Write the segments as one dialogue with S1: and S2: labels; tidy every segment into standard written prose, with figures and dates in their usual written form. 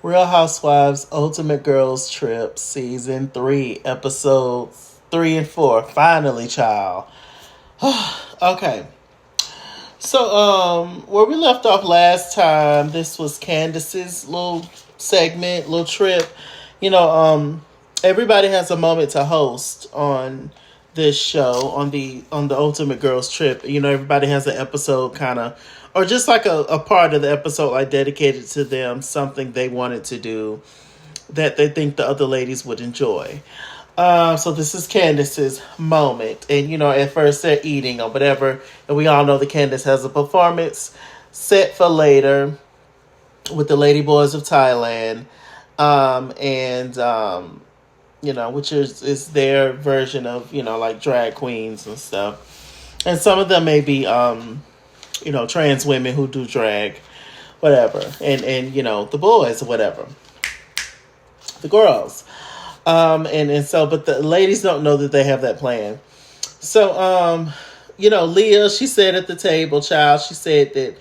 S1: Real Housewives Ultimate Girls Trip Season 3, Episodes 3 and 4. Finally, child. Okay. So, where we left off last time, this was Candace's little segment, little trip. You know, everybody has a moment to host on this show on the Ultimate Girls Trip. You know, everybody has an episode kind of, or just like a part of the episode like dedicated to them, something they wanted to do that they think the other ladies would enjoy. So this is Candace's moment. And, you know, at first they're eating or whatever. And we all know that Candace has a performance set for later with the Lady Boys of Thailand. You know, which is their version of, you know, like drag queens and stuff. And some of them may be, you know, trans women who do drag, whatever. And you know, the boys or whatever. The girls. But the ladies don't know that they have that plan. So, you know, Leah, she said at the table, child, she said that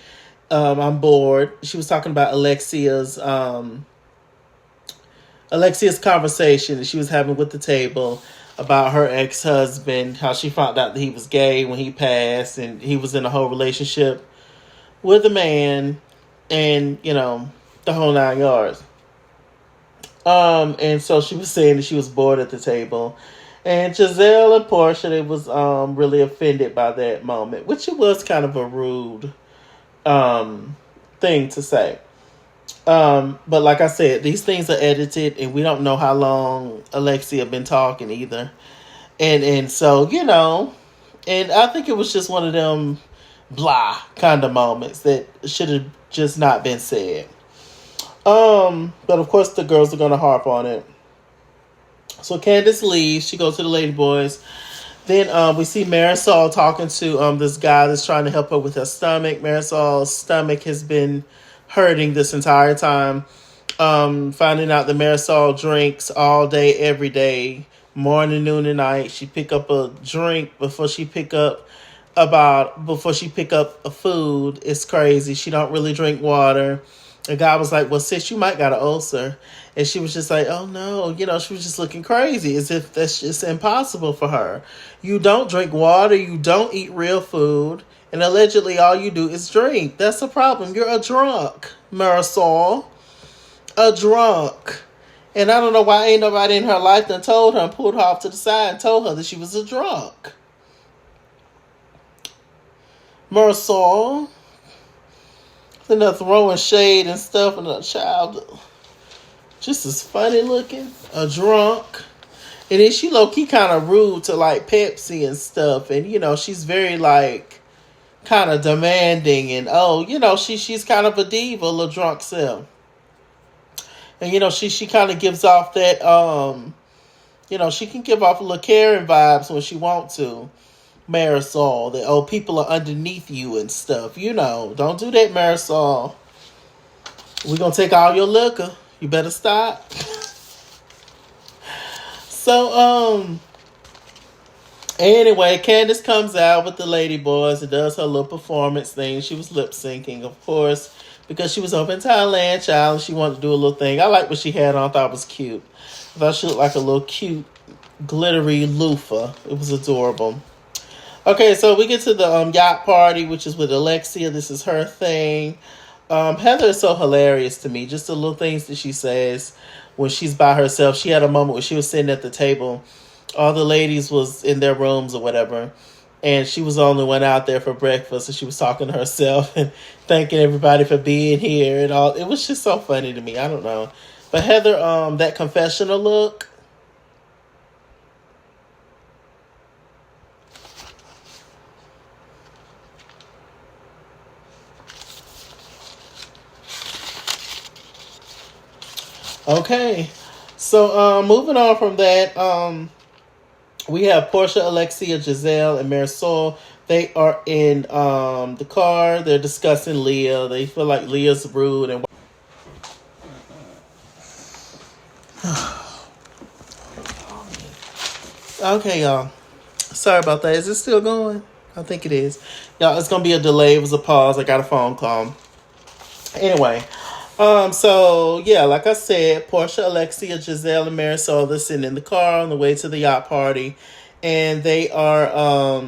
S1: I'm bored. She was talking about Alexia's conversation that she was having with the table about her ex-husband, how she found out that he was gay when he passed, and he was in a whole relationship with a man, and, you know, the whole 9 yards. And so she was saying that she was bored at the table. And Giselle and Portia, they was really offended by that moment, which it was kind of a rude thing to say. But like I said, these things are edited and we don't know how long Alexia been talking either. And so, you know, and I think it was just one of them blah kind of moments that should have just not been said. But of course the girls are gonna harp on it. So Candace leaves. She goes to the lady boys. Then we see Marisol talking to this guy that's trying to help her with her stomach. Marisol's stomach has been hurting this entire time. Finding out that Marisol drinks all day, every day, morning, noon, and night. She pick up a drink before she pick up a food. It's crazy. She don't really drink water. The guy was like, well, sis, you might got an ulcer. And she was just like, oh, no. You know, she was just looking crazy as if that's just impossible for her. You don't drink water. You don't eat real food. And allegedly all you do is drink. That's a problem. You're a drunk, Marisol. A drunk. And I don't know why ain't nobody in her life that told her and pulled her off to the side and told her that she was a drunk. Marisol. Then they're throwing shade and stuff, and a child just as funny looking, a drunk. And then she low-key kind of rude to like Pepsi and stuff. And you know, she's very like kind of demanding, and you know, she's kind of a diva, a little drunk self. And you know, she kind of gives off that you know, she can give off a little Karen vibes when she wants to. Marisol, that people are underneath you and stuff. You know, don't do that, Marisol. We're gonna take all your liquor. You better stop. So anyway, Candace comes out with the lady boys and does her little performance thing. She was lip syncing, of course, because she was over in Thailand, child, and she wanted to do a little thing. I like what she had on. I thought it was cute. I thought she looked like a little cute glittery loofah. It was adorable. Okay, so we get to the yacht party, which is with Alexia. This is her thing. Heather is so hilarious to me. Just the little things that she says when she's by herself. She had a moment where she was sitting at the table. All the ladies was in their rooms or whatever. And she was the only one out there for breakfast. And she was talking to herself and thanking everybody for being here and all. It was just so funny to me. I don't know. But Heather, that confessional look. Okay, so moving on from that, we have Portia, Alexia, Giselle, and Marisol. They are in the car. They're discussing Leah. They feel like Leah's rude and. Okay, y'all. Sorry about that. Is it still going? I think it is. Y'all, it's gonna be a delay. It was a pause. I got a phone call. Anyway. So yeah, like I said, Portia, Alexia, Giselle, and Marisol, they're sitting in the car on the way to the yacht party, and they are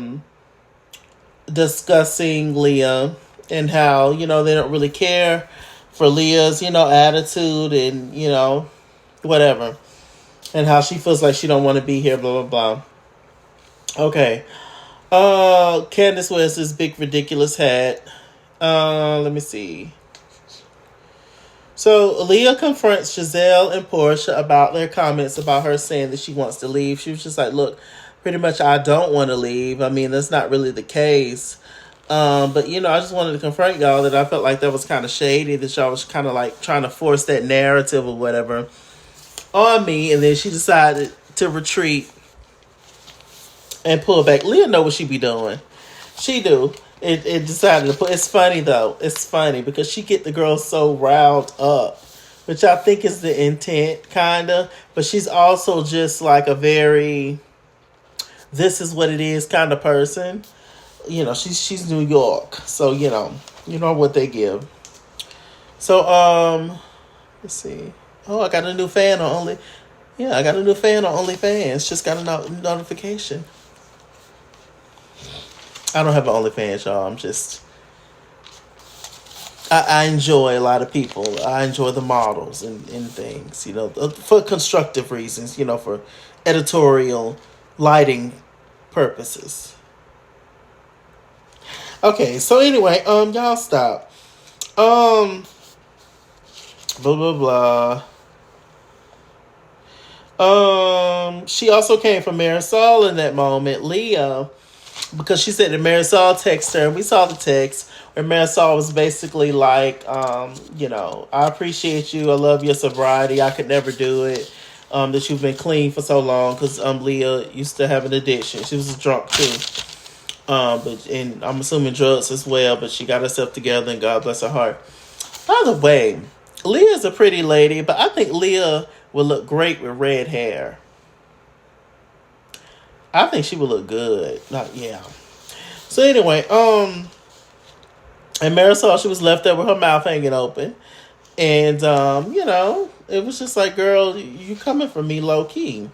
S1: discussing Leah and how, they don't really care for Leah's, attitude and, whatever. And how she feels like she don't want to be here, blah blah blah. Okay. Candace wears this big ridiculous hat. Let me see. So Leah confronts Giselle and Portia about their comments about her saying that she wants to leave. She was just like, look, pretty much I don't want to leave. I mean, that's not really the case. But I just wanted to confront y'all that I felt like that was kind of shady, that y'all was kind of like trying to force that narrative or whatever on me. And then she decided to retreat and pull back. Leah know what she be doing. She do. It decided to put. It's funny though. It's funny because she get the girl so riled up, which I think is the intent, kinda. But she's also just like a very, this is what it is kind of person. She's New York, so you know what they give. So let's see. Oh, I got a new fan on Only. Yeah, I got a new fan on OnlyFans. Just got a notification. I don't have an OnlyFans, y'all. I enjoy a lot of people. I enjoy the models and things, for constructive reasons, for editorial lighting purposes. Okay, so anyway, y'all stop. Blah blah blah. She also came from Marisol in that moment, Leah, because she said that Marisol texted her, and we saw the text where Marisol was basically like, I appreciate you, I love your sobriety, I could never do it. That you've been clean for so long, because Leah used to have an addiction. She was a drunk too. And I'm assuming drugs as well, but she got herself together and God bless her heart. By the way, Leah's a pretty lady, but I think Leah would look great with red hair. I think she would look good. Yeah. So anyway, and Marisol, she was left there with her mouth hanging open. And, it was just like, girl, you coming for me low key.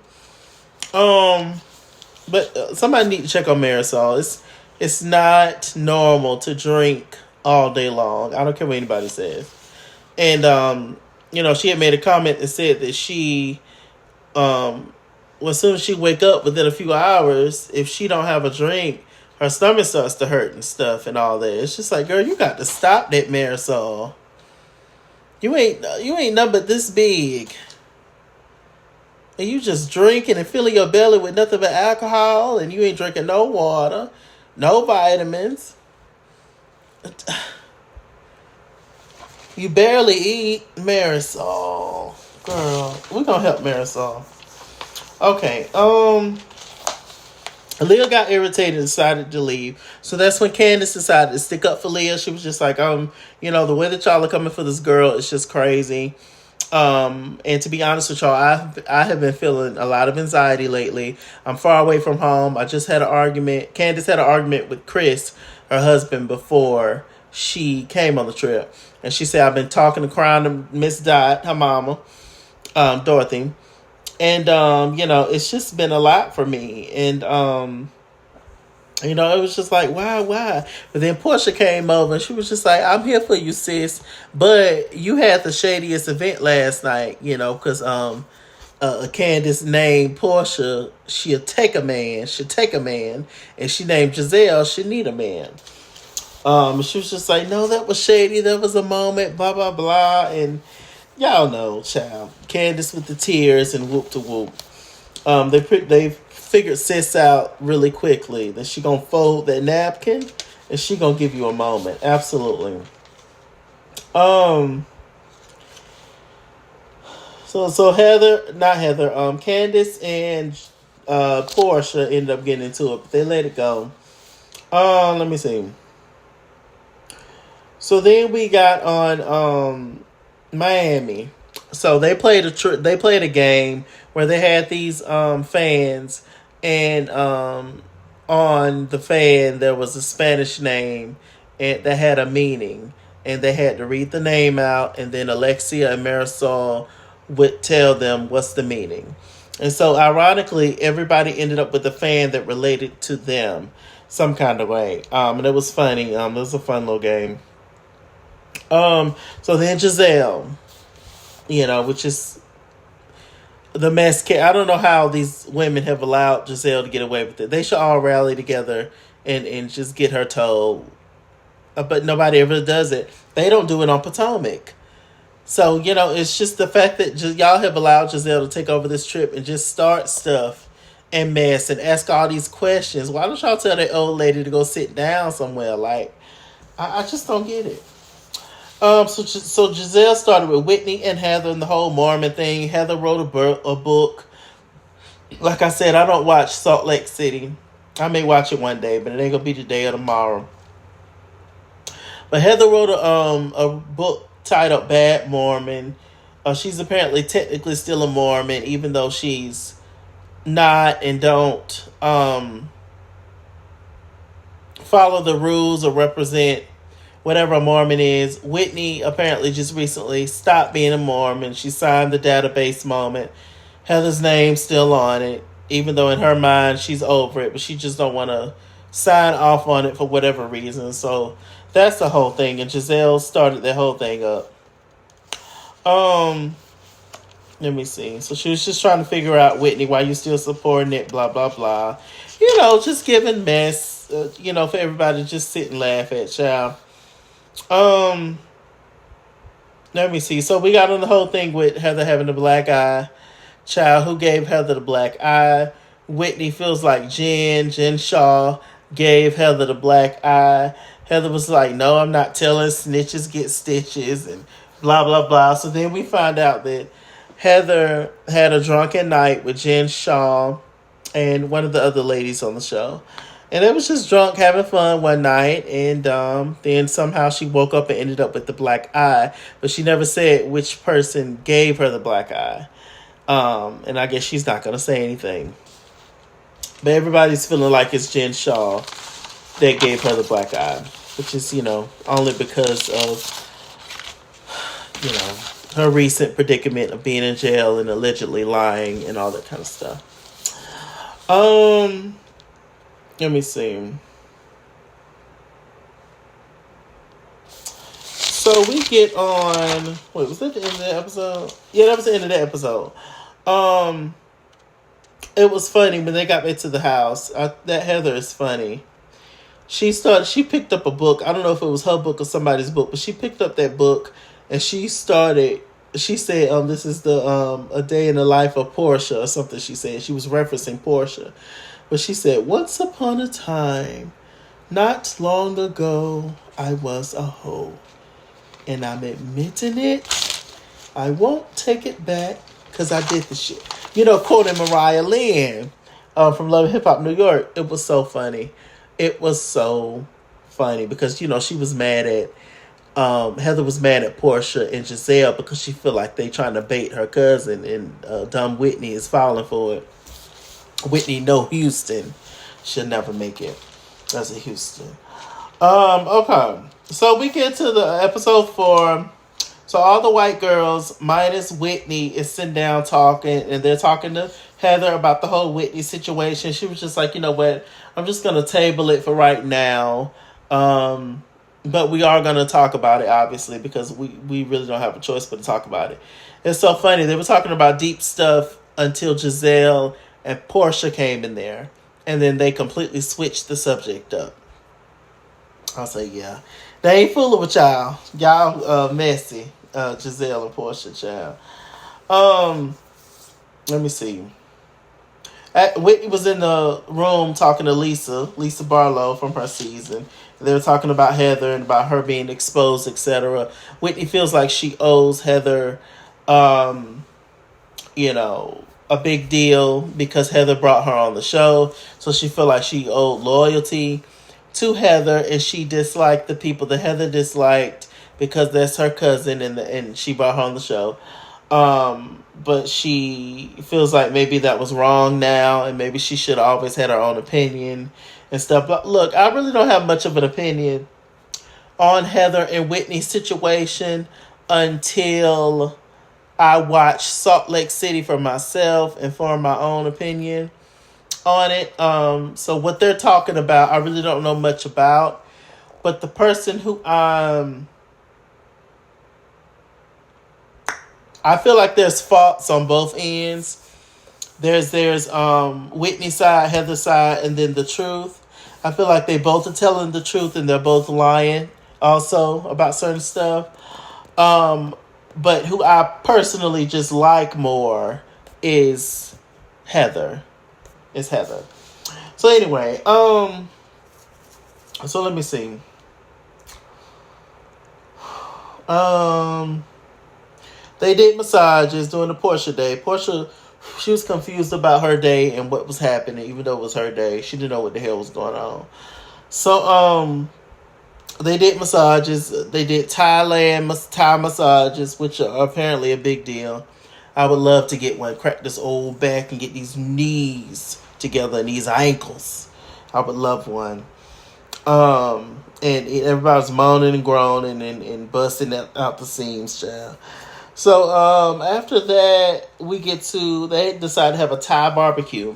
S1: But somebody need to check on Marisol. It's not normal to drink all day long. I don't care what anybody says. And, she had made a comment that said that she, as soon as she wake up within a few hours, if she don't have a drink, her stomach starts to hurt and stuff and all that. It's just like, girl, you got to stop that, Marisol. You ain't nothing but this big. And you just drinking and filling your belly with nothing but alcohol, and you ain't drinking no water, no vitamins. You barely eat. Marisol. Girl, we're gonna help Marisol. Okay, Leah got irritated and decided to leave. So that's when Candace decided to stick up for Leah. She was just like, the way that y'all are coming for this girl is just crazy. And to be honest with y'all, I have been feeling a lot of anxiety lately. I'm far away from home. I just had an argument. Candace had an argument with Chris, her husband, before she came on the trip. And she said, I've been talking and crying to Miss Dot, her mama, Dorothy. And, it's just been a lot for me. And, it was just like, why? But then Portia came over and she was just like, I'm here for you, sis. But you had the shadiest event last night, because Candace named Portia, she'll take a man. And she named Giselle, she need a man. She was just like, no, that was shady. That was a moment, blah, blah, blah. And y'all know, child. Candace with the tears and whoop to whoop. They figured sis out really quickly that she gonna fold that napkin and she gonna give you a moment. Absolutely. Candace and Portia ended up getting into it, but they let it go. Let me see. So then we got on Miami. So they played a game where they had these fans, and on the fan there was a Spanish name and that had a meaning. and they had to read the name out, and then Alexia and Marisol would tell them what's the meaning. And so, ironically, everybody ended up with a fan that related to them some kind of way. And it was funny. It was a fun little game. So then Giselle, which is the mess. I don't know how these women have allowed Giselle to get away with it. They should all rally together and just get her told. But nobody ever does it. They don't do it on Potomac. So, it's just the fact that y'all have allowed Giselle to take over this trip and just start stuff and mess and ask all these questions. Why don't y'all tell that old lady to go sit down somewhere? Like, I just don't get it. So Giselle started with Whitney and Heather and the whole Mormon thing. Heather wrote a book. Like I said, I don't watch Salt Lake City. I may watch it one day, but it ain't gonna be today or tomorrow. But Heather wrote a book titled Bad Mormon. She's apparently technically still a Mormon, even though she's not and don't follow the rules or represent whatever a Mormon is. Whitney apparently just recently stopped being a Mormon. She signed the database moment. Heather's name's still on it, even though in her mind she's over it, but she just don't want to sign off on it for whatever reason. So that's the whole thing, and Giselle started that whole thing up. Let me see. So she was just trying to figure out, Whitney, why you still supporting it, blah, blah, blah. Just giving mess, for everybody to just sit and laugh at, child. Let me see. So we got on the whole thing with Heather having the black eye. Child, who gave Heather the black eye? Whitney feels like Jen Shaw gave Heather the black eye. Heather was like, no, I'm not telling. Snitches get stitches and blah, blah, blah. So then we find out that Heather had a drunken night with Jen Shaw and one of the other ladies on the show. And they was just drunk, having fun one night. And then somehow she woke up and ended up with the black eye. But she never said which person gave her the black eye. And I guess she's not going to say anything. But everybody's feeling like it's Jen Shaw that gave her the black eye. Which is, only because of, her recent predicament of being in jail and allegedly lying and all that kind of stuff. Let me see. So we get on. Wait, was that the end of the episode? Yeah, that was the end of the episode. It was funny when they got back to the house. That Heather is funny. She picked up a book. I don't know if it was her book or somebody's book, but she picked up that book and she said, this is the A Day in the Life of Portia or something she said. She was referencing Portia. But she said, once upon a time, not long ago, I was a hoe. And I'm admitting it. I won't take it back because I did the shit. Quoting Mariah Lynn from Love and Hip Hop New York. It was so funny. It was so funny because, she was mad at, Heather was mad at Portia and Giselle because she feel like they trying to bait her cousin and dumb Whitney is falling for it. Whitney, no, Houston should never make it as a Houston. Okay. So we get to the episode 4. So all the white girls, minus Whitney, is sitting down talking, and they're talking to Heather about the whole Whitney situation. She was just like, you know what, I'm just going to table it for right now. But we are going to talk about it, obviously, because we really don't have a choice but to talk about it. It's so funny. They were talking about deep stuff until Giselle and Portia came in there. And then they completely switched the subject up. I'll say, yeah. They ain't fooling with y'all. Y'all messy. Giselle and Portia, child. Let me see. Whitney was in the room talking to Lisa Barlow from her season. They were talking about Heather and about her being exposed, etc. Whitney feels like she owes Heather, a big deal because Heather brought her on the show. So she felt like she owed loyalty to Heather, and she disliked the people that Heather disliked because that's her cousin and she brought her on the show. But she feels like maybe that was wrong now, and maybe she should have always had her own opinion and stuff. But look, I really don't have much of an opinion on Heather and Whitney's situation until I watched Salt Lake City for myself and form my own opinion on it. So what they're talking about, I really don't know much about. But the person who I feel like there's faults on both ends. There's Whitney's side, Heather's side, and then the truth. I feel like they both are telling the truth and they're both lying also about certain stuff. But who I personally just like more is Heather. It's Heather. So anyway, so let me see. They did massages during the Portia day. Portia, she was confused about her day and what was happening, even though it was her day. She didn't know what the hell was going on. So, they did massages. They did Thai massages, which are apparently a big deal. I would love to get one. Crack this old back and get these knees together and these ankles. I would love one. And everybody's moaning and groaning and busting out the seams, child. So, after that, they decided to have a Thai barbecue.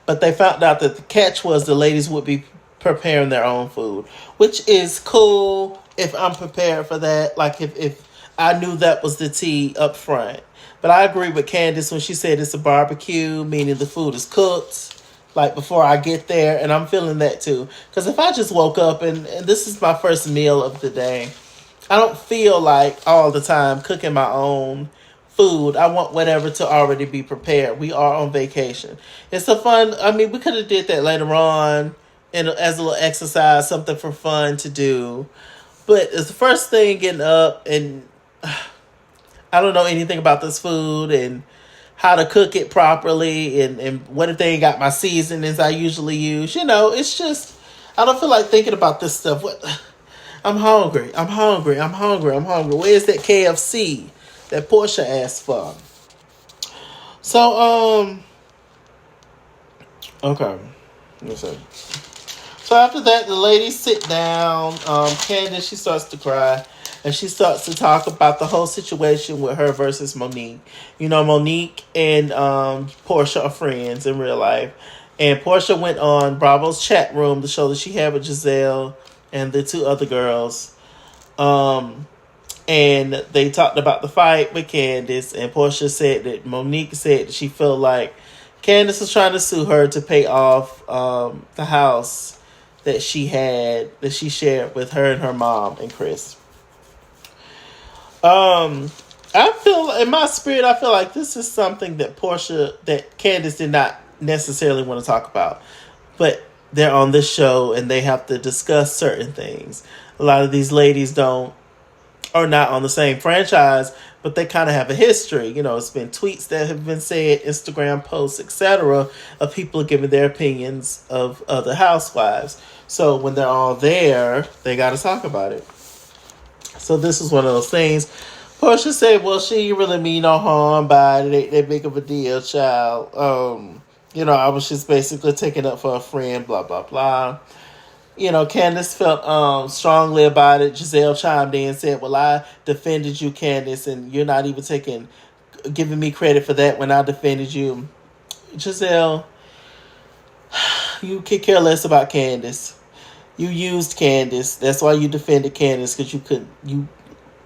S1: But they found out that the catch was the ladies would be preparing their own food, which is cool if I'm prepared for that. Like if I knew that was the tea up front. But I agree with Candace when she said it's a barbecue, meaning the food is cooked, like before I get there. And I'm feeling that too. Because if I just woke up and this is my first meal of the day, I don't feel like all the time cooking my own food. I want whatever to already be prepared. We are on vacation. It's a fun, we could have did that later on and as a little exercise, something for fun to do. But it's the first thing getting up and I don't know anything about this food and how to cook it properly and what if they ain't got my seasonings I usually use. It's just, I don't feel like thinking about this stuff. I'm hungry. Where's that KFC that Portia asked for? So, okay. Let me see. So after that, the ladies sit down. Candace, she starts to cry. And she starts to talk about the whole situation with her versus Monique. Monique and Portia are friends in real life. And Portia went on Bravo's chat room to show that she had with Giselle and the two other girls. And they talked about the fight with Candace. And Portia said that Monique said that she felt like Candace was trying to sue her to pay off the house that she shared with her and her mom and Chris. I feel in my spirit, I feel like this is something that Candace did not necessarily want to talk about, but they're on this show and they have to discuss certain things. A lot of these ladies are not on the same franchise, but they kind of have a history. It's been tweets that have been said, Instagram posts, etc., of people giving their opinions of other housewives. So when they're all there, they got to talk about it. So this is one of those things. Portia said, well, she really mean no harm by it. It ain't that big of a deal, child. I was just basically taking up for a friend, blah, blah, blah. Candace felt strongly about it. Giselle chimed in and said, well, I defended you, Candace, and you're not even giving me credit for that when I defended you. Giselle, you could care less about Candace. You used Candace. That's why you defended Candace, because you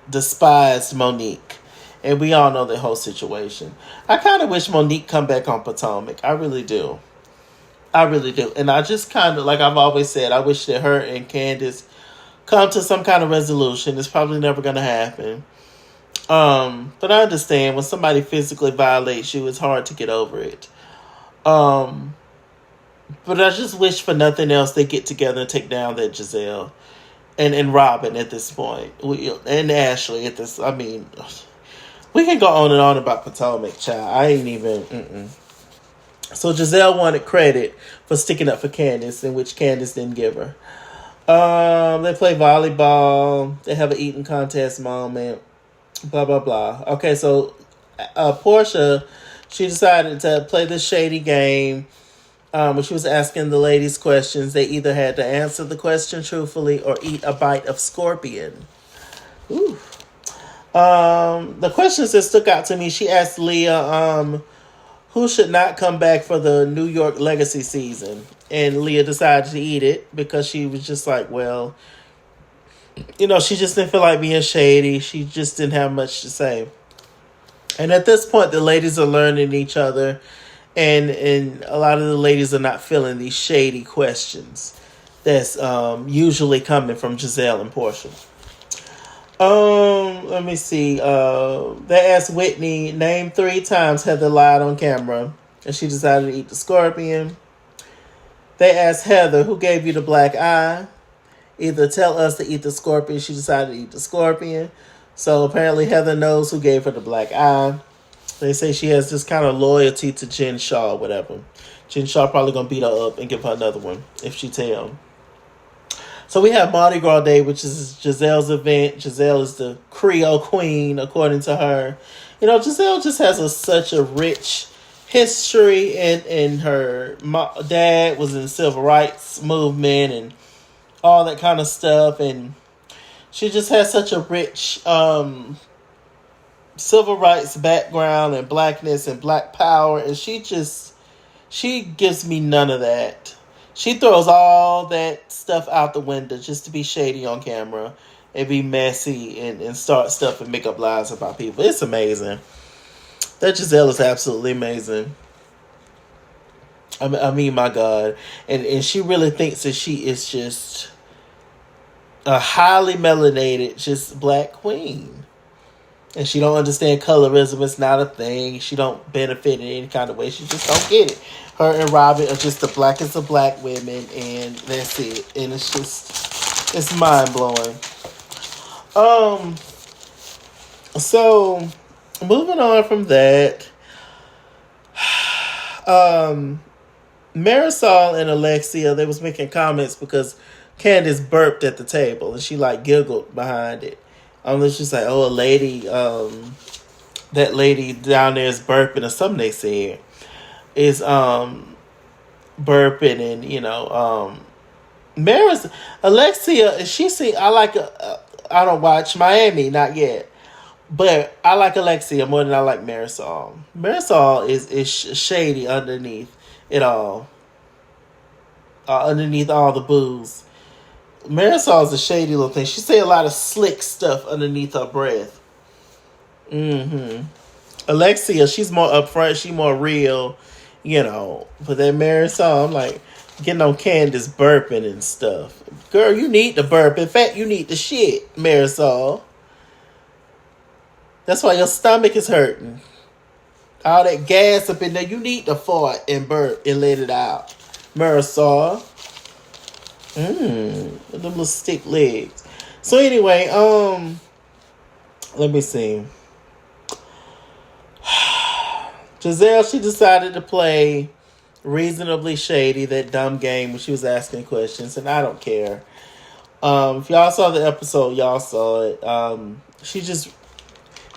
S1: despised Monique. And we all know the whole situation. I kind of wish Monique come back on Potomac. I really do. And I just kind of, like I've always said, I wish that her and Candace come to some kind of resolution. It's probably never going to happen. But I understand when somebody physically violates you, it's hard to get over it. But I just wish for nothing else they get together and take down that Giselle and Robin at this point. And Ashley at this. We can go on and on about Potomac, child. I ain't even. So Giselle wanted credit for sticking up for Candace, in which Candace didn't give her. They play volleyball. They have an eating contest moment. Blah, blah, blah. Okay, so Portia, she decided to play this shady game When she was asking the ladies questions, they either had to answer the question truthfully or eat a bite of scorpion. Ooh. The questions that stuck out to me, she asked Leah, who should not come back for the New York Legacy season? And Leah decided to eat it because she was just like, well, she just didn't feel like being shady. She just didn't have much to say. And at this point, the ladies are learning each other. And a lot of the ladies are not feeling these shady questions that's usually coming from Giselle and Portia. Let me see. They asked Whitney, name 3 times Heather lied on camera, and she decided to eat the scorpion. They asked Heather, who gave you the black eye? Either tell us to eat the scorpion. She decided to eat the scorpion. So apparently Heather knows who gave her the black eye. They say she has this kind of loyalty to Jen Shaw or whatever. Jen Shaw probably going to beat her up and give her another one if she tell. So we have Mardi Gras Day, which is Giselle's event. Giselle is the Creole queen, according to her. Giselle just has such a rich history, and her dad was in the civil rights movement and all that kind of stuff. And she just has such a rich civil rights background and blackness and black power. And she gives me none of that. She throws all that stuff out the window just to be shady on camera and be messy and start stuff and make up lies about people. It's amazing. That Giselle is absolutely amazing. I mean, my God. And she really thinks that she is just a highly melanated, just black queen. And she don't understand colorism. It's not a thing. She don't benefit in any kind of way. She just don't get it. Her and Robin are just the blackest of black women, and that's it. And it's mind blowing. So moving on from that, Marisol and Alexia, they was making comments because Candace burped at the table, and she giggled behind it. She's like, oh, a lady, that lady down there is burping, or something they said. Is burping, and Alexia, I don't watch Miami, not yet, but I like Alexia more than I like Marisol. Marisol is shady underneath it all, underneath all the booze. Marisol's a shady little thing. She say a lot of slick stuff underneath her breath. Alexia, she's more upfront, she more real. But that Marisol, I'm like, getting on Candace burping and stuff. Girl, you need to burp. In fact, you need to shit, Marisol. That's why your stomach is hurting. All that gas up in there, you need to fart and burp and let it out. Marisol. With them little stick legs. So anyway, let me see. Giselle, she decided to play reasonably shady, that dumb game when she was asking questions, and I don't care. If y'all saw the episode, y'all saw it. She just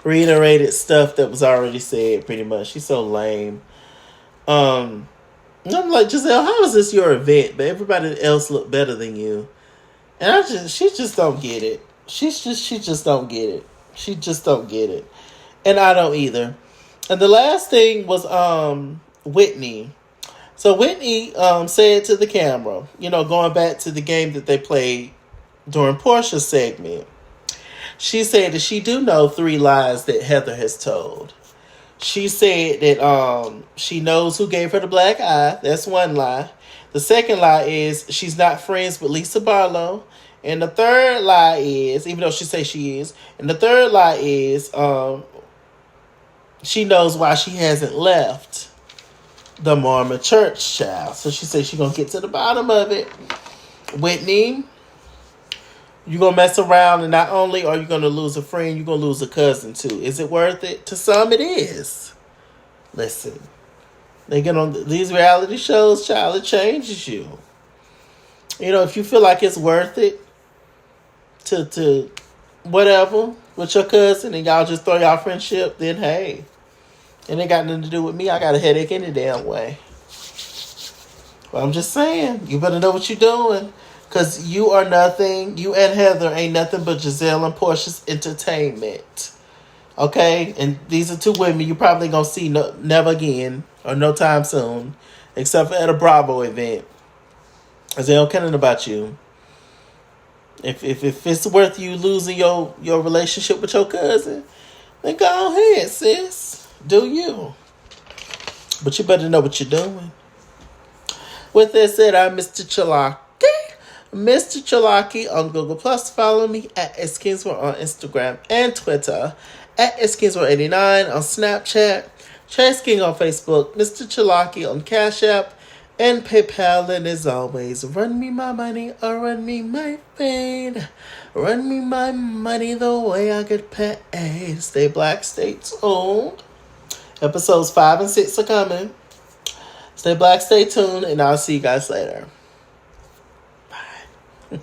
S1: reiterated stuff that was already said, pretty much. She's so lame. And I'm like, Giselle, how is this your event, but everybody else look better than you? And she just don't get it. She just don't get it. She just don't get it. And I don't either. And the last thing was Whitney. So Whitney said to the camera, going back to the game that they played during Portia's segment, she said that she do know 3 lies that Heather has told. She said that she knows who gave her the black eye. That's one lie. The second lie is she's not friends with Lisa Barlow. And the third lie is, even though she says she is, and the third lie is she knows why she hasn't left the Mormon church, child. So she said she's going to get to the bottom of it. Whitney, you're going to mess around, and not only are you going to lose a friend, you're going to lose a cousin too. Is it worth it? To some, it is. Listen, they get on these reality shows, child, it changes you. If you feel like it's worth it to whatever with your cousin, and y'all just throw y'all friendship, then hey. And it got nothing to do with me. I got a headache any damn way. Well, I'm just saying, you better know what you're doing. Because you are nothing. You and Heather ain't nothing but Giselle and Portia's entertainment. Okay? And these are two women you probably going to see never again. Or no time soon. Except for at a Bravo event. Because they don't care nothing about you. If it's worth you losing your relationship with your cousin, then go ahead, sis. Do you. But you better know what you're doing. With that said, I'm MrChalaki. MrChalaki on Google Plus. Follow me at Skinsworth on Instagram and Twitter. At Skinsworth89 on Snapchat. Chase King on Facebook. MrChalaki on Cash App. And PayPal. And as always, run me my money or run me my fade. Run me my money the way I get paid. Stay black, stay tuned. Episodes 5 and 6 are coming. Stay black, stay tuned, and I'll see you guys later. Bye.